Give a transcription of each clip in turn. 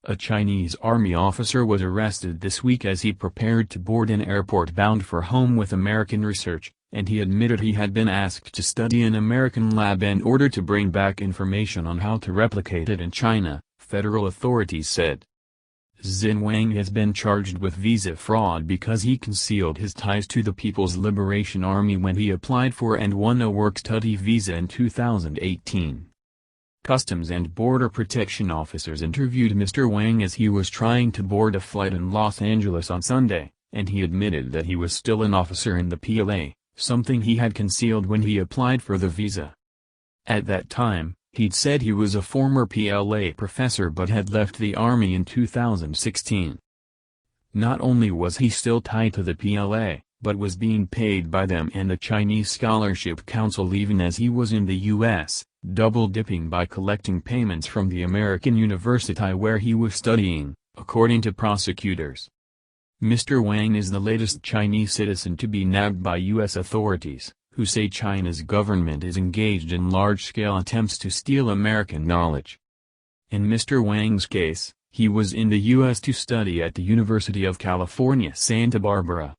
A Chinese army officer was arrested this week as he prepared to board an airport bound for home with American research, and he admitted he had been asked to study an American lab in order to bring back information on how to replicate it in China, federal authorities said. Xin Wang has been charged with visa fraud because he concealed his ties to the People's Liberation Army when he applied for and won a work-study visa in 2018. Customs and Border Protection officers interviewed Mr. Wang as he was trying to board a flight in Los Angeles on Sunday, and he admitted that he was still an officer in the PLA, something he had concealed when he applied for the visa. At that time, he'd said he was a former PLA professor but had left the army in 2016. Not only was he still tied to the PLA, but was being paid by them and the Chinese Scholarship Council even as he was in the U.S., double-dipping by collecting payments from the American university where he was studying, according to prosecutors. Mr. Wang is the latest Chinese citizen to be nabbed by U.S. authorities, who say China's government is engaged in large-scale attempts to steal American knowledge. In Mr. Wang's case, he was in the U.S. to study at the University of California, Santa Barbara.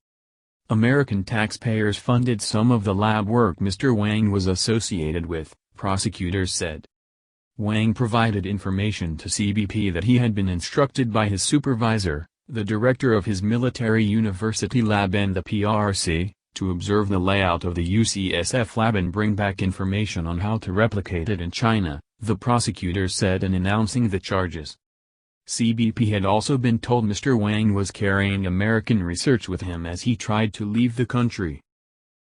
American taxpayers funded some of the lab work Mr. Wang was associated with, prosecutors said. Wang provided information to CBP that he had been instructed by his supervisor, the director of his military university lab and the PRC, to observe the layout of the UCSF lab and bring back information on how to replicate it in China, the prosecutors said in announcing the charges. CBP had also been told Mr. Wang was carrying American research with him as he tried to leave the country.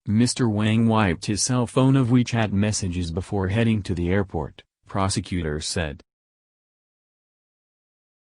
Mr. Wang wiped his cell phone of WeChat messages before heading to the airport, prosecutors said.